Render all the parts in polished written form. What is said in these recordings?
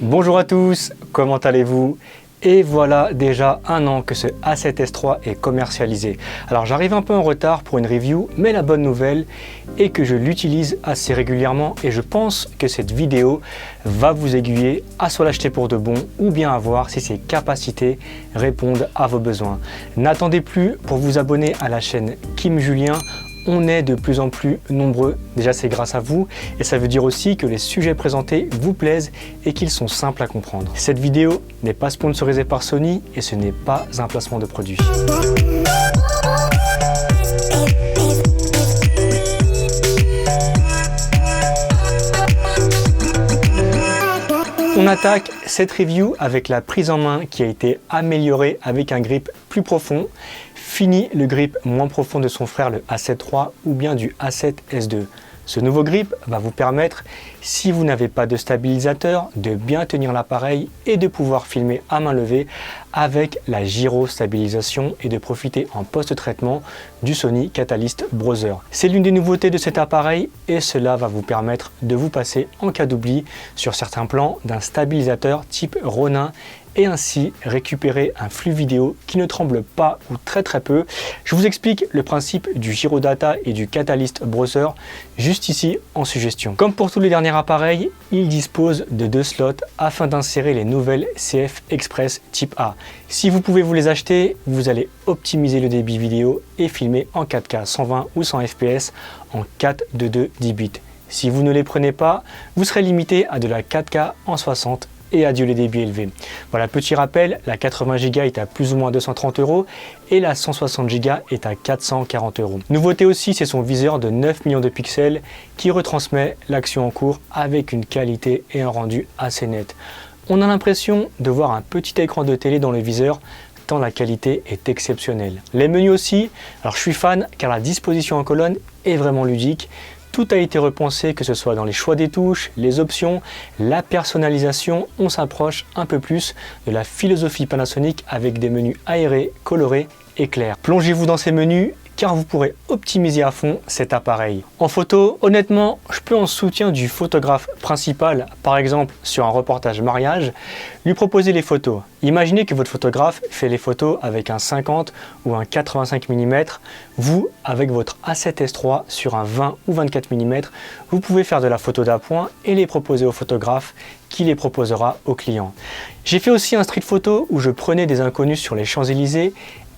Bonjour à tous, comment allez-vous? Et voilà déjà un an que ce A7S III est commercialisé. Alors j'arrive un peu en retard pour une review, mais la bonne nouvelle est que je l'utilise assez régulièrement et je pense que cette vidéo va vous aiguiller à soit l'acheter pour de bon ou bien à voir si ses capacités répondent à vos besoins. N'attendez plus pour vous abonner à la chaîne Kim Julien. On est de plus en plus nombreux, déjà c'est grâce à vous et ça veut dire aussi que les sujets présentés vous plaisent et qu'ils sont simples à comprendre. Cette vidéo n'est pas sponsorisée par Sony et ce n'est pas un placement de produit. On attaque cette review avec la prise en main qui a été améliorée avec un grip plus profond. Fini le grip moins profond de son frère le A7 III ou bien du A7S II. Ce nouveau grip va vous permettre, si vous n'avez pas de stabilisateur, de bien tenir l'appareil et de pouvoir filmer à main levée avec la gyrostabilisation et de profiter en post-traitement du Sony Catalyst Browser. C'est l'une des nouveautés de cet appareil et cela va vous permettre de vous passer en cas d'oubli sur certains plans d'un stabilisateur type Ronin et ainsi récupérer un flux vidéo qui ne tremble pas ou très peu. Je vous explique le principe du Gyrodata et du Catalyst Browser juste ici en suggestion. Comme pour tous les derniers appareils, il dispose de 2 slots afin d'insérer les nouvelles CF Express type A. Si vous pouvez vous les acheter, vous allez optimiser le débit vidéo et filmer en 4K 120 ou 100 fps en 4:2 10 bits. Si vous ne les prenez pas, vous serez limité à de la 4K en 60 et adieu les débits élevés. Voilà, petit rappel, la 80 Go est à plus ou moins 230 € et la 160 Go est à 440 €. Nouveauté aussi, c'est son viseur de 9 millions de pixels qui retransmet l'action en cours avec une qualité et un rendu assez net. On a l'impression de voir un petit écran de télé dans le viseur tant la qualité est exceptionnelle. Les menus aussi, alors je suis fan car la disposition en colonne est vraiment ludique. Tout a été repensé, que ce soit dans les choix des touches, les options, la personnalisation. On s'approche un peu plus de la philosophie Panasonic avec des menus aérés, colorés et clairs. Plongez-vous dans ces menus car vous pourrez optimiser à fond cet appareil. En photo, honnêtement, je peux en soutien du photographe principal, par exemple sur un reportage mariage, lui proposer les photos. Imaginez que votre photographe fait les photos avec un 50 ou un 85 mm. Vous, avec votre A7S III sur un 20 ou 24 mm, vous pouvez faire de la photo d'appoint et les proposer au photographe qui les proposera au client. J'ai fait aussi un street photo où je prenais des inconnus sur les Champs-Élysées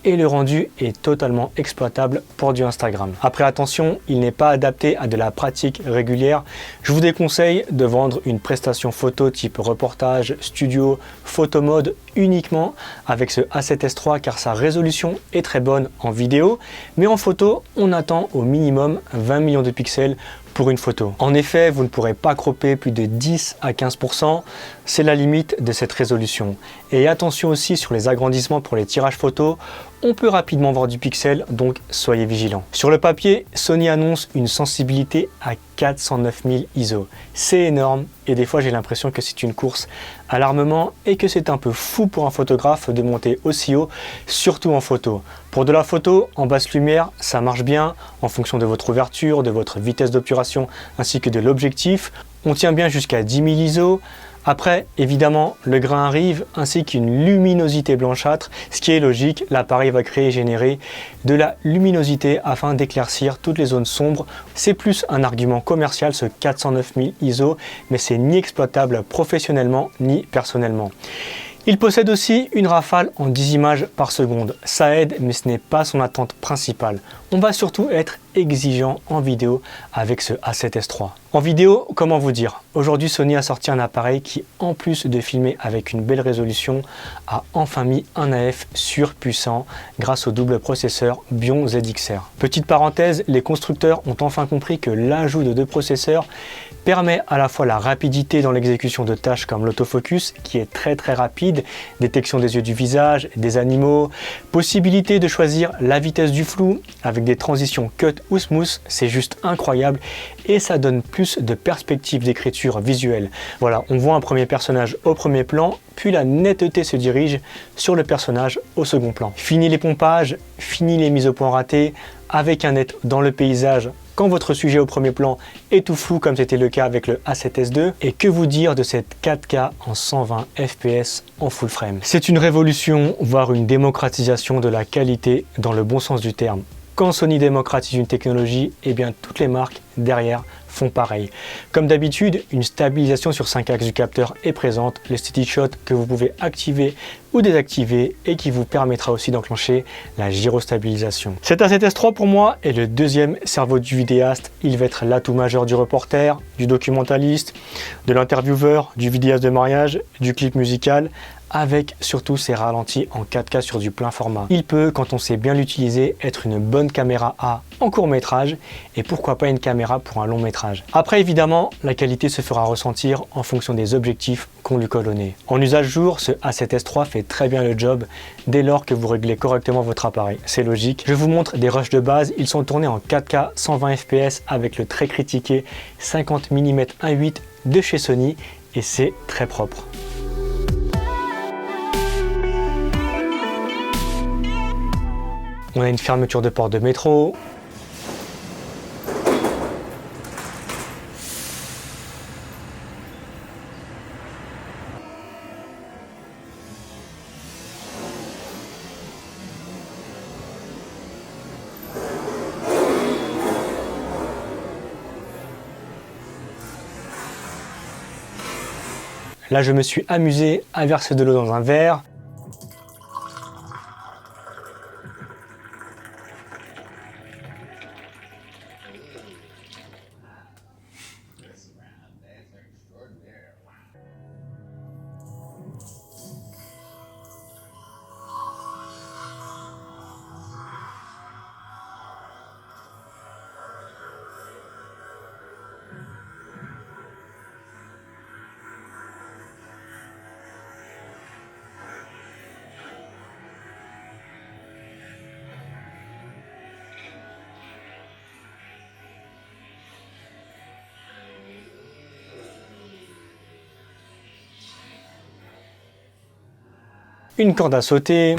et le rendu est totalement exploitable pour du Instagram. Après attention, il n'est pas adapté à de la pratique régulière. Je vous déconseille de vendre une prestation photo type reportage, studio, photo mode uniquement avec ce A7S III car sa résolution est très bonne en vidéo, mais en photo, on attend au minimum 20 millions de pixels pour une photo. En effet, vous ne pourrez pas cropper plus de 10 à 15%, c'est la limite de cette résolution. Et attention aussi sur les agrandissements pour les tirages photos, on peut rapidement voir du pixel, donc soyez vigilants. Sur le papier, Sony annonce une sensibilité à 409 000 ISO. C'est énorme et des fois j'ai l'impression que c'est une course à l'armement et que c'est un peu fou pour un photographe de monter aussi haut, surtout en photo. Pour de la photo, en basse lumière, ça marche bien en fonction de votre ouverture, de votre vitesse d'obturation ainsi que de l'objectif. On tient bien jusqu'à 10 000 ISO. Après, évidemment, le grain arrive ainsi qu'une luminosité blanchâtre, ce qui est logique, l'appareil va créer et générer de la luminosité afin d'éclaircir toutes les zones sombres. C'est plus un argument commercial ce 409 000 ISO, mais c'est ni exploitable professionnellement ni personnellement. Il possède aussi une rafale en 10 images par seconde. Ça aide, mais ce n'est pas son attente principale. On va surtout être exigeant en vidéo avec ce A7S III. En vidéo, comment vous dire? Aujourd'hui, Sony a sorti un appareil qui, en plus de filmer avec une belle résolution, a enfin mis un AF surpuissant grâce au double processeur Bion ZXR. Petite parenthèse, les constructeurs ont enfin compris que l'ajout de 2 processeurs permet à la fois la rapidité dans l'exécution de tâches comme l'autofocus qui est très rapide, détection des yeux du visage, des animaux, possibilité de choisir la vitesse du flou avec des transitions cut ou smooth, c'est juste incroyable et ça donne plus de perspective d'écriture visuelle. Voilà, on voit un premier personnage au premier plan, puis la netteté se dirige sur le personnage au second plan. Fini les pompages, fini les mises au point ratées, avec un net dans le paysage quand votre sujet au premier plan est tout flou comme c'était le cas avec le A7S II. Et que vous dire de cette 4K en 120 fps en full frame. C'est une révolution, voire une démocratisation de la qualité dans le bon sens du terme. Quand Sony démocratise une technologie, eh bien toutes les marques derrière font pareil. Comme d'habitude, une stabilisation sur 5 axes du capteur est présente, le Steady Shot que vous pouvez activer ou désactiver et qui vous permettra aussi d'enclencher la gyrostabilisation. Cet A7S III pour moi est le deuxième cerveau du vidéaste. Il va être l'atout majeur du reporter, du documentaliste, de l'intervieweur, du vidéaste de mariage, du clip musical, avec surtout ses ralentis en 4K sur du plein format. Il peut, quand on sait bien l'utiliser, être une bonne caméra A en court métrage et pourquoi pas une caméra pour un long métrage. Après évidemment, la qualité se fera ressentir en fonction des objectifs qu'on lui colle au nez. En usage jour, ce A7S III fait très bien le job dès lors que vous réglez correctement votre appareil. C'est logique. Je vous montre des rushs de base, ils sont tournés en 4K 120 fps avec le très critiqué 50 mm 1.8 de chez Sony et c'est très propre. On a une fermeture de porte de métro. Là, je me suis amusé à verser de l'eau dans un verre. Une corde à sauter.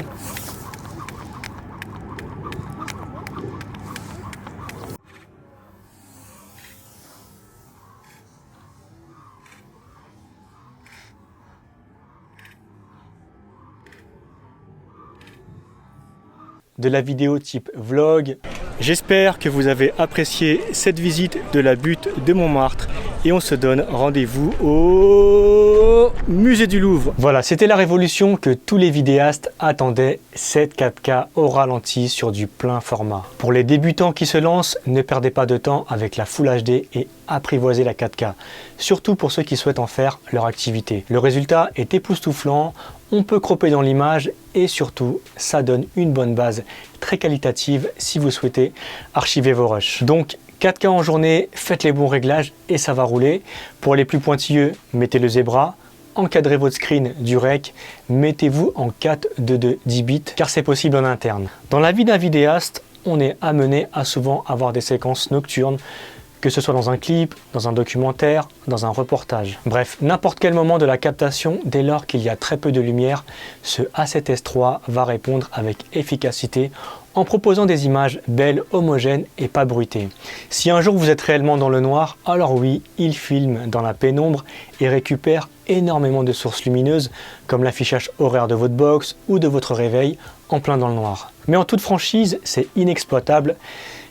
De la vidéo type vlog. J'espère que vous avez apprécié cette visite de la butte de Montmartre et on se donne rendez-vous au musée du Louvre. Voilà, c'était la révolution que tous les vidéastes attendaient, cette 4K au ralenti sur du plein format. Pour les débutants qui se lancent, ne perdez pas de temps avec la Full HD et apprivoisez la 4K, surtout pour ceux qui souhaitent en faire leur activité. Le résultat est époustouflant, on peut cropper dans l'image et surtout, ça donne une bonne base très qualitative si vous souhaitez archiver vos rushs. Donc 4K en journée, faites les bons réglages et ça va rouler. Pour les plus pointilleux, mettez le Zebra. Encadrez votre screen du rec, mettez-vous en 4:2 10 bits car c'est possible en interne. Dans la vie d'un vidéaste, on est amené à souvent avoir des séquences nocturnes, que ce soit dans un clip, dans un documentaire, dans un reportage. Bref, n'importe quel moment de la captation, dès lors qu'il y a très peu de lumière, ce A7S III va répondre avec efficacité en proposant des images belles, homogènes et pas bruitées. Si un jour vous êtes réellement dans le noir, alors oui, il filme dans la pénombre et récupère énormément de sources lumineuses comme l'affichage horaire de votre box ou de votre réveil en plein dans le noir. Mais en toute franchise, c'est inexploitable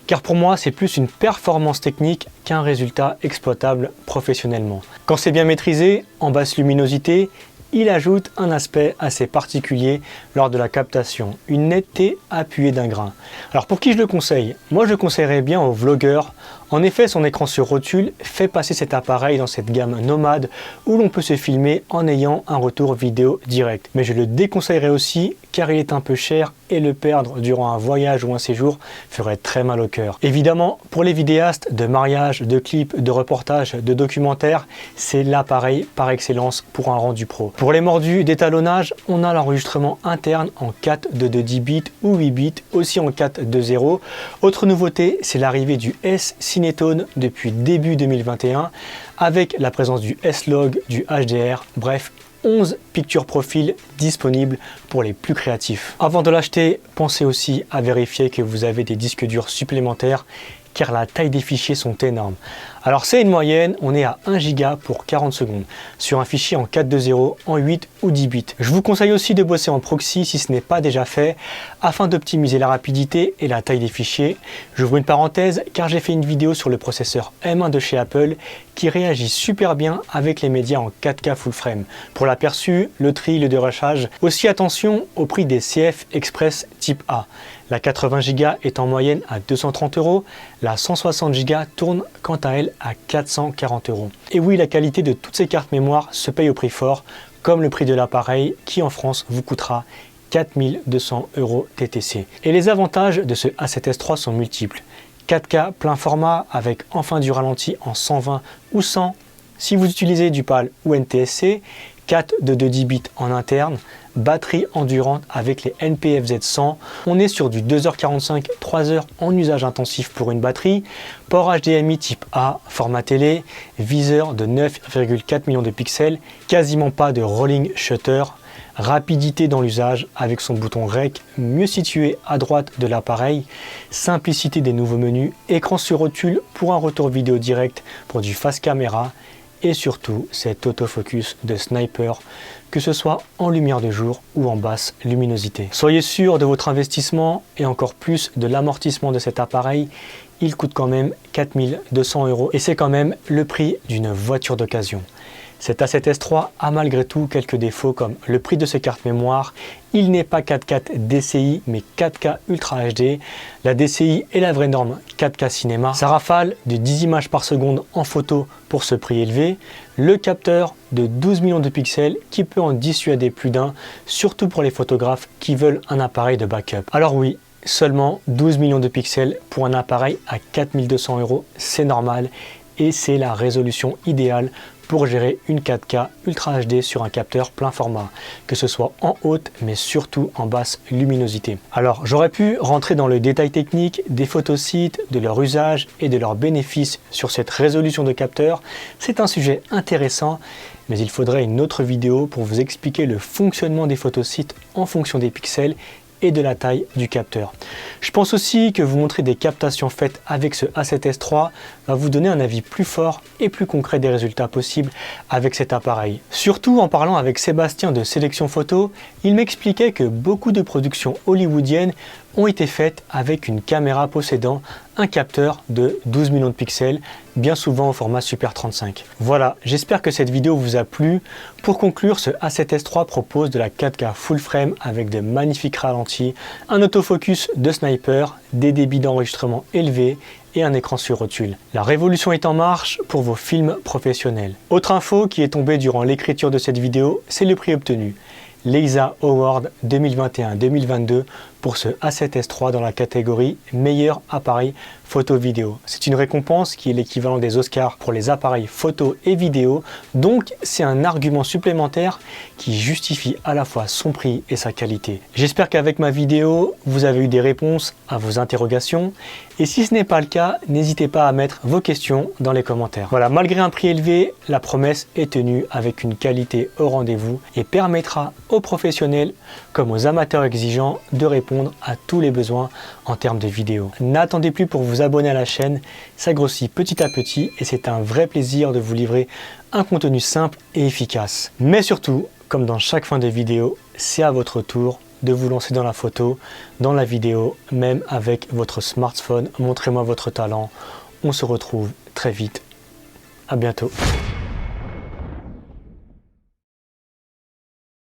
car pour moi, c'est plus une performance technique qu'un résultat exploitable professionnellement. Quand c'est bien maîtrisé, en basse luminosité, il ajoute un aspect assez particulier lors de la captation, une netteté appuyée d'un grain. Alors pour qui je le conseille? Moi je conseillerais bien aux vlogueurs. En effet, son écran sur rotule fait passer cet appareil dans cette gamme nomade où l'on peut se filmer en ayant un retour vidéo direct. Mais je le déconseillerais aussi car il est un peu cher et le perdre durant un voyage ou un séjour ferait très mal au cœur. Évidemment, pour les vidéastes de mariage, de clips, de reportages, de documentaires, c'est l'appareil par excellence pour un rendu pro. Pour les mordus d'étalonnage, on a l'enregistrement interne en 4:2 10 bits ou 8 bits, aussi en 4:0. Autre nouveauté, c'est l'arrivée du S Cinetone depuis début 2021 avec la présence du S-Log, du HDR, bref 11 picture profils disponibles pour les plus créatifs. Avant de l'acheter, pensez aussi à vérifier que vous avez des disques durs supplémentaires car la taille des fichiers sont énormes. Alors c'est une moyenne, on est à 1 Go pour 40 secondes, sur un fichier en 4.2.0, en 8 ou 10 bits. Je vous conseille aussi de bosser en proxy si ce n'est pas déjà fait, afin d'optimiser la rapidité et la taille des fichiers. J'ouvre une parenthèse car j'ai fait une vidéo sur le processeur M1 de chez Apple qui réagit super bien avec les médias en 4K full frame. Pour l'aperçu, le tri, le dérochage. Aussi attention au prix des CF Express type A. La 80 Go est en moyenne à 230 €, la 160 Go tourne quant à elle à 440 €. Et oui, la qualité de toutes ces cartes mémoire se paye au prix fort, comme le prix de l'appareil qui en France vous coûtera 4200 € TTC. Et les avantages de ce A7S III sont multiples. 4K plein format avec enfin du ralenti en 120 ou 100 si vous utilisez du PAL ou NTSC, 4 de 10 bits en interne, batterie endurante avec les NPFZ 100. On est sur du 2h45, 3h en usage intensif pour une batterie, port HDMI type A, format télé, viseur de 9,4 millions de pixels, quasiment pas de rolling shutter, rapidité dans l'usage avec son bouton REC mieux situé à droite de l'appareil, simplicité des nouveaux menus, écran sur rotule pour un retour vidéo direct pour du face caméra, et surtout cet autofocus de sniper, que ce soit en lumière de jour ou en basse luminosité. Soyez sûr de votre investissement et encore plus de l'amortissement de cet appareil. Il coûte quand même 4200 € et c'est quand même le prix d'une voiture d'occasion. Cet A7S III a malgré tout quelques défauts comme le prix de ses cartes mémoire. Il n'est pas 4K DCI mais 4K Ultra HD. La DCI est la vraie norme 4K cinéma. Ça rafale de 10 images par seconde en photo pour ce prix élevé. Le capteur de 12 millions de pixels qui peut en dissuader plus d'un, surtout pour les photographes qui veulent un appareil de backup. Alors oui, seulement 12 millions de pixels pour un appareil à 4200 €, c'est normal et c'est la résolution idéale pour gérer une 4K Ultra HD sur un capteur plein format, que ce soit en haute mais surtout en basse luminosité. Alors j'aurais pu rentrer dans le détail technique des photosites, de leur usage et de leurs bénéfices sur cette résolution de capteur. C'est un sujet intéressant, mais il faudrait une autre vidéo pour vous expliquer le fonctionnement des photosites en fonction des pixels et de la taille du capteur. Je pense aussi que vous montrer des captations faites avec ce A7S III va vous donner un avis plus fort et plus concret des résultats possibles avec cet appareil. Surtout en parlant avec Sébastien de Sélection Photo, il m'expliquait que beaucoup de productions hollywoodiennes ont été faites avec une caméra possédant un capteur de 12 millions de pixels, bien souvent au format Super 35. Voilà, j'espère que cette vidéo vous a plu. Pour conclure, ce A7S III propose de la 4K full frame avec de magnifiques ralentis, un autofocus de sniper, des débits d'enregistrement élevés et un écran sur rotule. La révolution est en marche pour vos films professionnels. Autre info qui est tombée durant l'écriture de cette vidéo, c'est le prix obtenu. L'EISA Award 2021-2022 pour ce A7S III dans la catégorie meilleur appareil photo-vidéo. C'est une récompense qui est l'équivalent des Oscars pour les appareils photo et vidéo, donc c'est un argument supplémentaire qui justifie à la fois son prix et sa qualité. J'espère qu'avec ma vidéo, vous avez eu des réponses à vos interrogations, et si ce n'est pas le cas, n'hésitez pas à mettre vos questions dans les commentaires. Voilà, malgré un prix élevé, la promesse est tenue avec une qualité au rendez-vous et permettra aux professionnels comme aux amateurs exigeants de répondre à tous les besoins en termes de vidéo. N'attendez plus pour vous abonner à la chaîne, ça grossit petit à petit et c'est un vrai plaisir de vous livrer un contenu simple et efficace. Mais surtout, comme dans chaque fin de vidéo, c'est à votre tour de vous lancer dans la photo, dans la vidéo, même avec votre smartphone. Montrez-moi votre talent. On se retrouve très vite. À bientôt.